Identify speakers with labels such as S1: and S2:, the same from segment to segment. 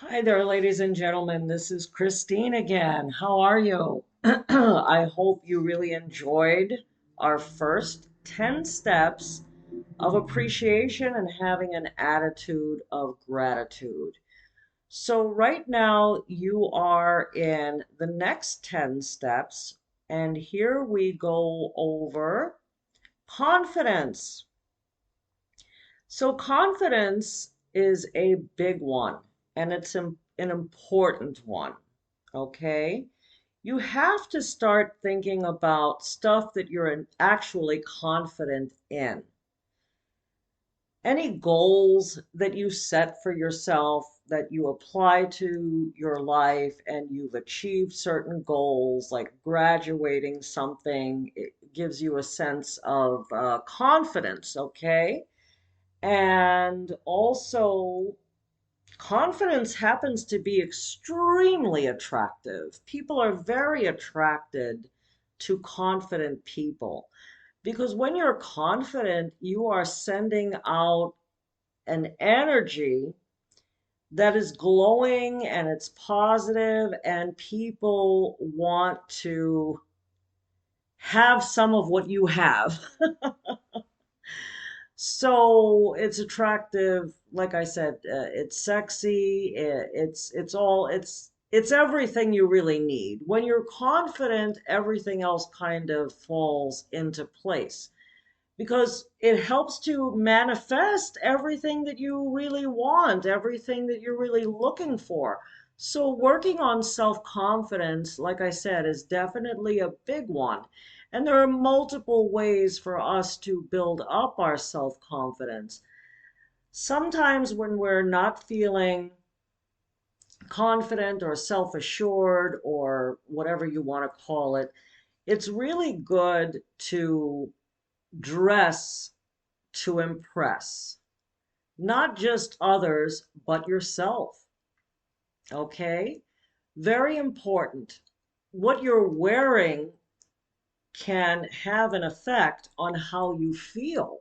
S1: Hi there, ladies and gentlemen. This is Christine again. How are you? I hope you really enjoyed our first 10 steps of appreciation and having an attitude of gratitude. So, right now, you are in the next 10 steps, and here we go over confidence. So, confidence is a big one, and it's an important one. Okay? You have to start thinking about stuff that you're actually confident in. Any goals that you set for yourself, that you apply to your life, and you've achieved certain goals, like graduating something, it gives you a sense of confidence, okay? And also, confidence happens to be extremely attractive. People are very attracted to confident people because when you're confident, you are sending out an energy that is glowing and it's positive, and people want to have some of what you have. So it's attractive, like I said, it's sexy, it's everything you really need. When you're confident, everything else kind of falls into place because it helps to manifest everything that you really want, everything that you're really looking for. So, working on self confidence, like I said, is definitely a big one. And there are multiple ways for us to build up our self confidence. Sometimes, when we're not feeling confident or self assured or whatever you want to call it, it's really good to dress to impress, not just others, but yourself. Okay? Very important. What you're wearing can have an effect on how you feel.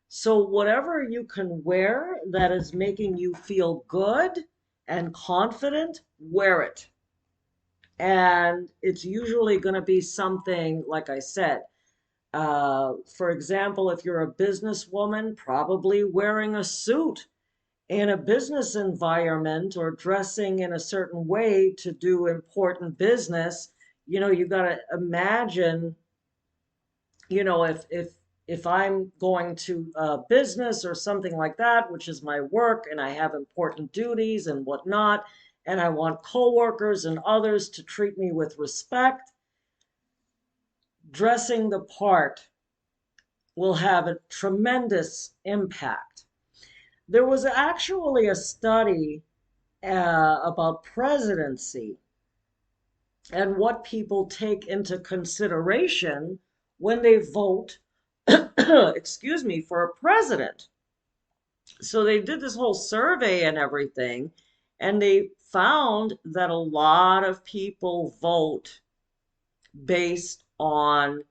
S1: So, whatever you can wear that is making you feel good and confident, wear it. And it's usually going to be something, like I said, for example, if you're a businesswoman, probably wearing a suit in a business environment or dressing in a certain way to do important business. You got to imagine, if I'm going to business or something like that, which is my work, and I have important duties and whatnot, and I want coworkers and others to treat me with respect, dressing the part will have a tremendous impact. There was actually a study about presidency and what people take into consideration when they vote, excuse me, for a president. So they did this whole survey and everything, and they found that a lot of people vote based on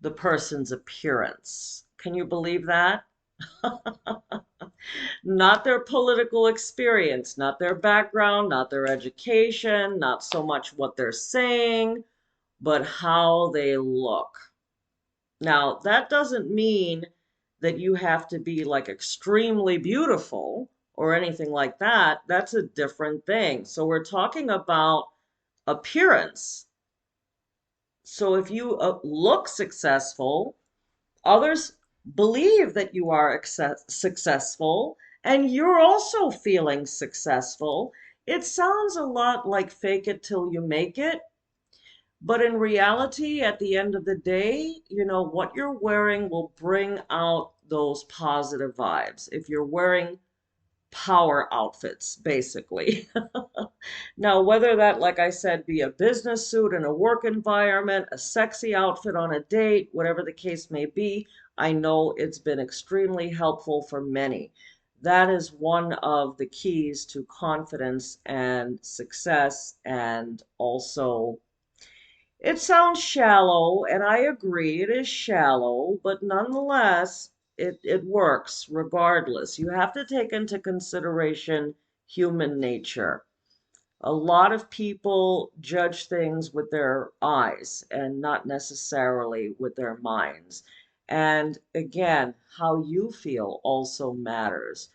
S1: the person's appearance. Can you believe that? Not their political experience, not their background, not their education, not so much what they're saying, but how they look. Now, that doesn't mean that you have to be like extremely beautiful or anything like that. That's a different thing. So, we're talking about appearance. So, if you look successful, others believe that you are successful and you're also feeling successful. It sounds a lot like fake it till you make it, but in reality, at the end of the day, what you're wearing will bring out those positive vibes. If you're wearing power outfits, basically. Now, whether that, like I said, be a business suit in a work environment, a sexy outfit on a date, whatever the case may be, I know it's been extremely helpful for many. That is one of the keys to confidence and success, and also it sounds shallow, and I agree it is shallow, but nonetheless, it works regardless. You have to take into consideration human nature. A lot of people judge things with their eyes and not necessarily with their minds. And again, how you feel also matters.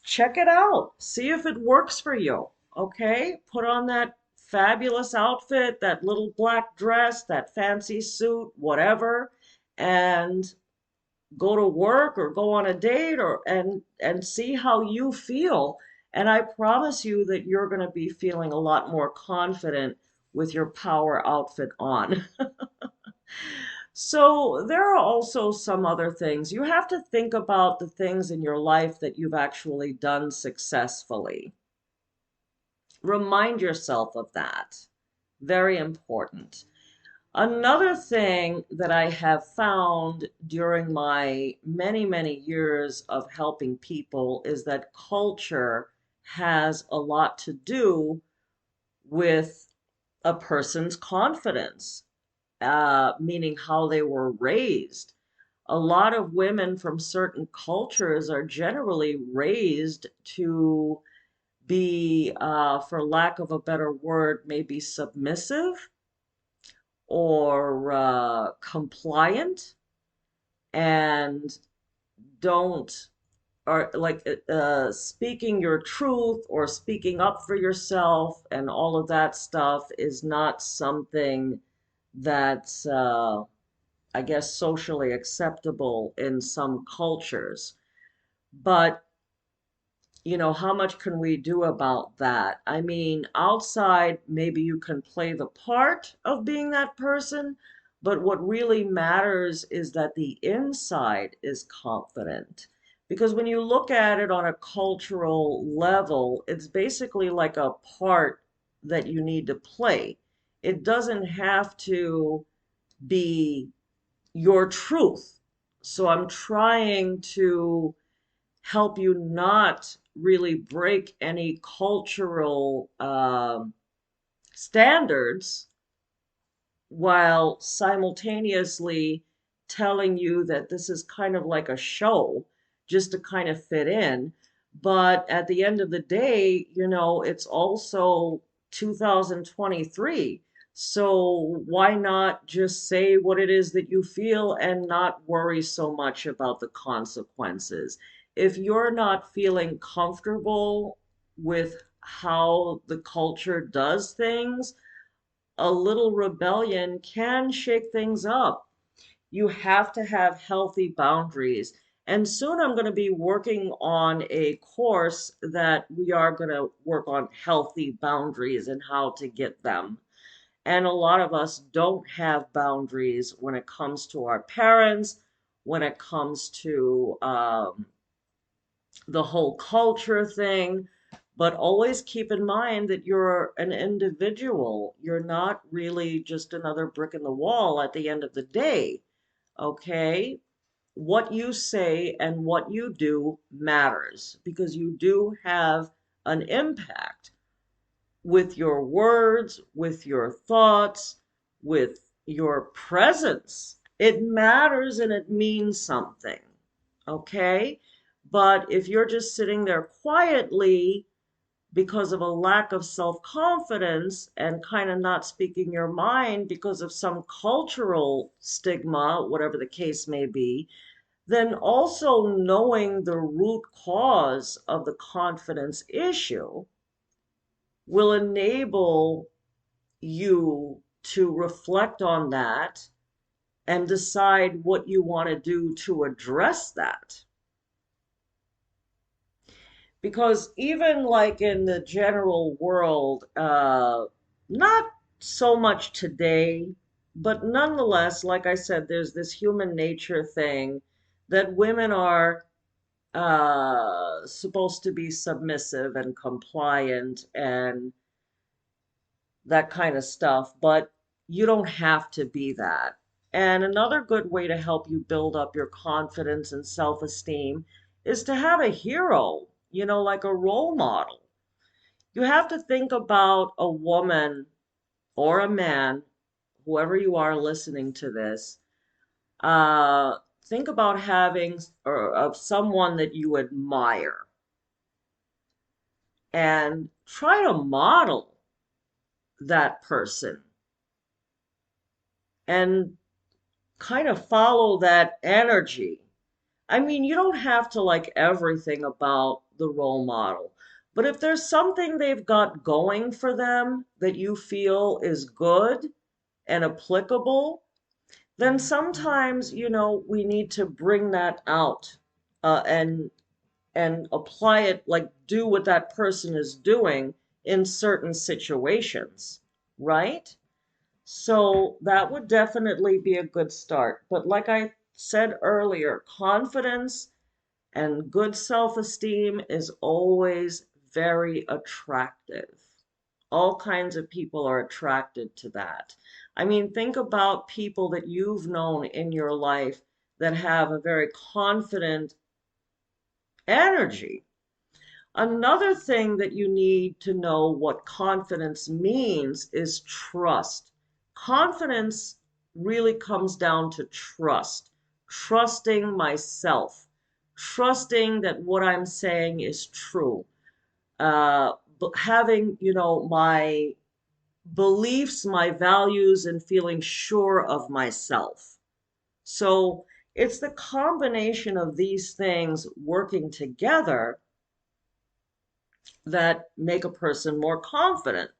S1: Check it out. See if it works for you. Okay? Put on that fabulous outfit, that little black dress, that fancy suit, whatever, and go to work or go on a date or and see how you feel. And I promise you that you're going to be feeling a lot more confident with your power outfit on. So there are also some other things. You have to think about the things in your life that you've actually done successfully. Remind yourself of that. Very important. Another thing that I have found during my many, many years of helping people is that culture has a lot to do with a person's confidence, meaning how they were raised. A lot of women from certain cultures are generally raised to be, for lack of a better word, maybe submissive or compliant and don't are like speaking your truth or speaking up for yourself and all of that stuff is not something that's I guess socially acceptable in some cultures. But how much can we do about that? I mean, outside, maybe you can play the part of being that person, but what really matters is that the inside is confident. Because when you look at it on a cultural level, it's basically like a part that you need to play. It doesn't have to be your truth. So I'm trying to help you not really break any cultural standards while simultaneously telling you that this is kind of like a show just to kind of fit in. But at the end of the day, it's also 2023. So why not just say what it is that you feel and not worry so much about the consequences? If you're not feeling comfortable with how the culture does things, a little rebellion can shake things up. You have to have healthy boundaries. And soon I'm going to be working on a course that we are going to work on healthy boundaries and how to get them. And a lot of us don't have boundaries when it comes to our parents, when it comes to the whole culture thing. But always keep in mind that you're an individual. You're not really just another brick in the wall at the end of the day. Okay? What you say and what you do matters because you do have an impact with your words, with your thoughts, with your presence. It matters and it means something. Okay? But if you're just sitting there quietly because of a lack of self-confidence and kind of not speaking your mind because of some cultural stigma, whatever the case may be, then also knowing the root cause of the confidence issue will enable you to reflect on that and decide what you want to do to address that. Because even like in the general world, not so much today, but nonetheless, like I said, there's this human nature thing that women are supposed to be submissive and compliant and that kind of stuff, but you don't have to be that. And another good way to help you build up your confidence and self-esteem is to have a hero, like a role model. You have to think about a woman or a man, whoever you are listening to this, think about having or of someone that you admire. and try to model that person and kind of follow that energy. I mean, you don't have to like everything about the role model, but if there's something they've got going for them that you feel is good and applicable, then sometimes, we need to bring that out and apply it, like do what that person is doing in certain situations, right? So that would definitely be a good start. But like I said earlier, confidence and good self-esteem is always very attractive. All kinds of people are attracted to that. I mean, think about people that you've known in your life that have a very confident energy. Another thing that you need to know what confidence means is trust. Confidence really comes down to trust, trusting myself, trusting that what I'm saying is true, having, my beliefs, my values, and feeling sure of myself. So it's the combination of these things working together that make a person more confident.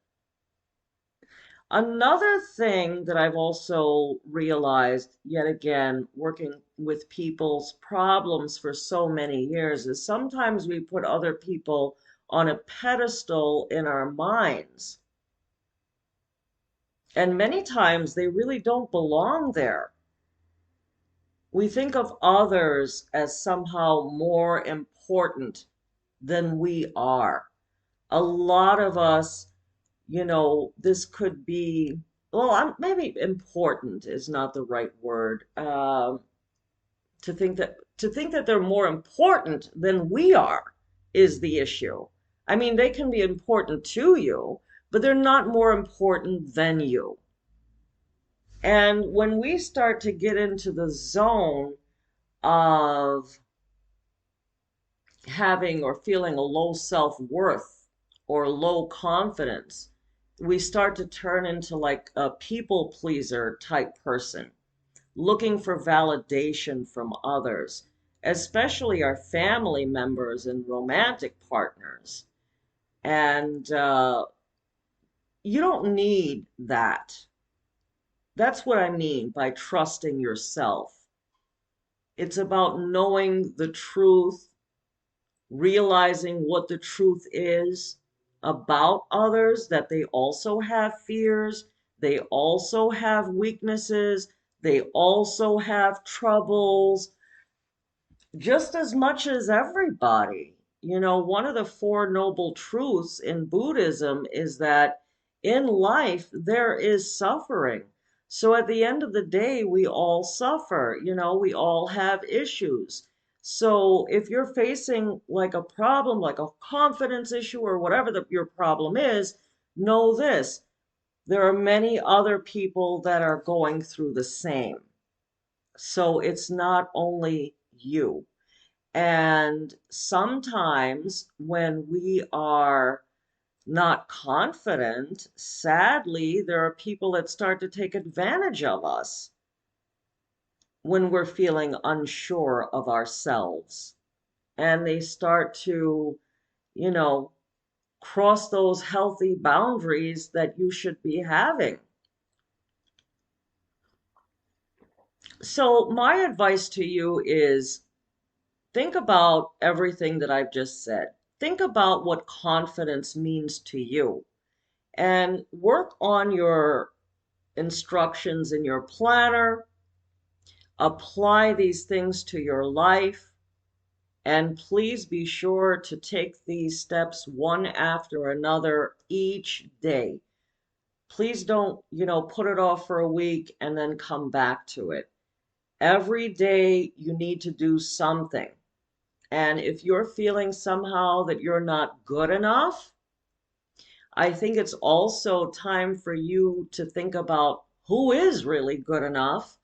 S1: Another thing that I've also realized, yet again, working with people's problems for so many years, is sometimes we put other people on a pedestal in our minds. And many times they really don't belong there. We think of others as somehow more important than we are. A lot of us, this could be, well, maybe important is not the right word. To think that they're more important than we are is the issue. I mean, they can be important to you, but they're not more important than you. And when we start to get into the zone of having or feeling a low self-worth or low confidence, we start to turn into like a people pleaser type person, looking for validation from others, especially our family members and romantic partners. And you don't need that. That's what I mean by trusting yourself. It's about knowing the truth, realizing what the truth is about others, that they also have fears, they also have weaknesses, they also have troubles, just as much as everybody. One of the Four Noble Truths in Buddhism is that in life there is suffering. So at the end of the day, we all suffer, we all have issues. So if you're facing like a problem, like a confidence issue or whatever your problem is, know this. There are many other people that are going through the same. So it's not only you. And sometimes when we are not confident, sadly, there are people that start to take advantage of us when we're feeling unsure of ourselves. And they start to, you know, cross those healthy boundaries that you should be having. So, my advice to you is think about everything that I've just said. Think about what confidence means to you and work on your instructions in your planner. Apply these things to your life. And please be sure to take these steps one after another each day. Please don't, put it off for a week and then come back to it. Every day you need to do something. And if you're feeling somehow that you're not good enough, I think it's also time for you to think about who is really good enough.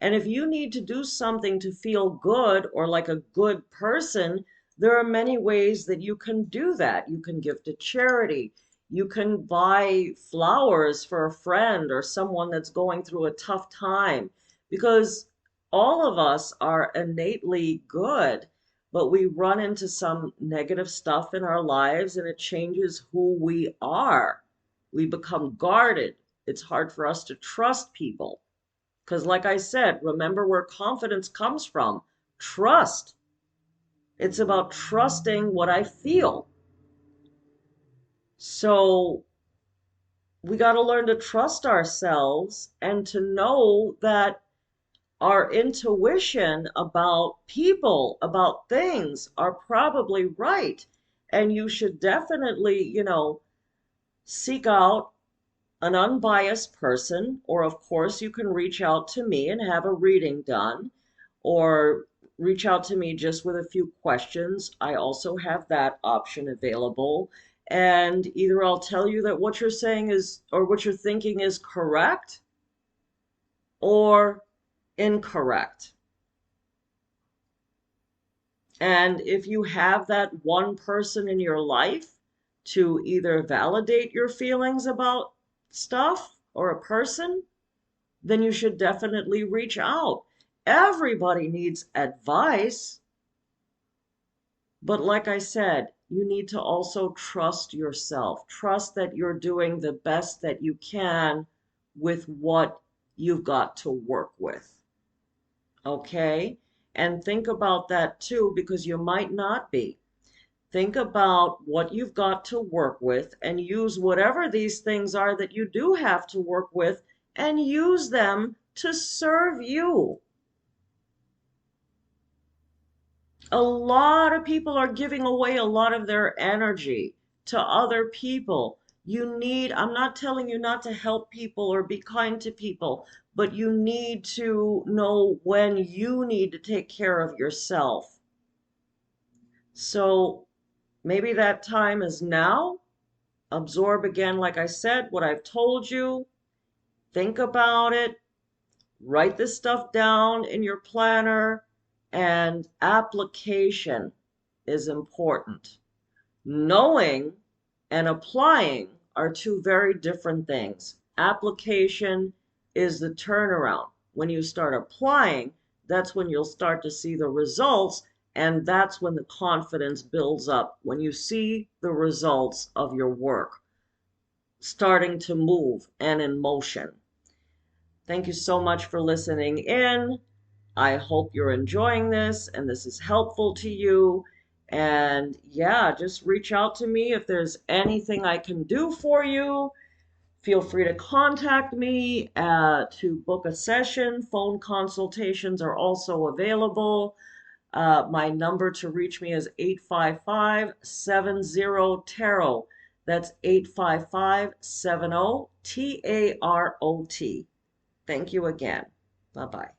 S1: And if you need to do something to feel good or like a good person, There are many ways that you can do that. You can give to charity. You can buy flowers for a friend or someone that's going through a tough time, because all of us are innately good, but we run into some negative stuff in our lives and it changes who we are. We become guarded. It's hard for us to trust people. Because, like I said, remember where confidence comes from. Trust. It's about trusting what I feel. So we got to learn to trust ourselves and to know that our intuition about people, about things are probably right. And you should definitely, seek out an unbiased person, or of course, you can reach out to me and have a reading done, or reach out to me just with a few questions. I also have that option available. And either I'll tell you that what you're saying is, or what you're thinking is correct or incorrect. And if you have that one person in your life to either validate your feelings about stuff or a person, then you should definitely reach out. Everybody needs advice, but like I said, you need to also trust yourself. Trust that you're doing the best that you can with what you've got to work with. Okay? And think about that too, because you might not be. Think about what you've got to work with and use whatever these things are that you do have to work with and use them to serve you. A lot of people are giving away a lot of their energy to other people. I'm not telling you not to help people or be kind to people, but you need to know when you need to take care of yourself. So maybe that time is now. Absorb again, like I said, what I've told you. Think about it. Write this stuff down in your planner. And application is important. Knowing and applying are two very different things. Application is the turnaround. When you start applying, that's when you'll start to see the results, and that's when the confidence builds up, when you see the results of your work starting to move and in motion. Thank you so much for listening in. I hope you're enjoying this and this is helpful to you. And yeah, just reach out to me if there's anything I can do for you. Feel free to contact me to book a session. Phone consultations are also available. My number to reach me is 855-70-TAROT. That's 855-70-TAROT. Thank you again. Bye-bye.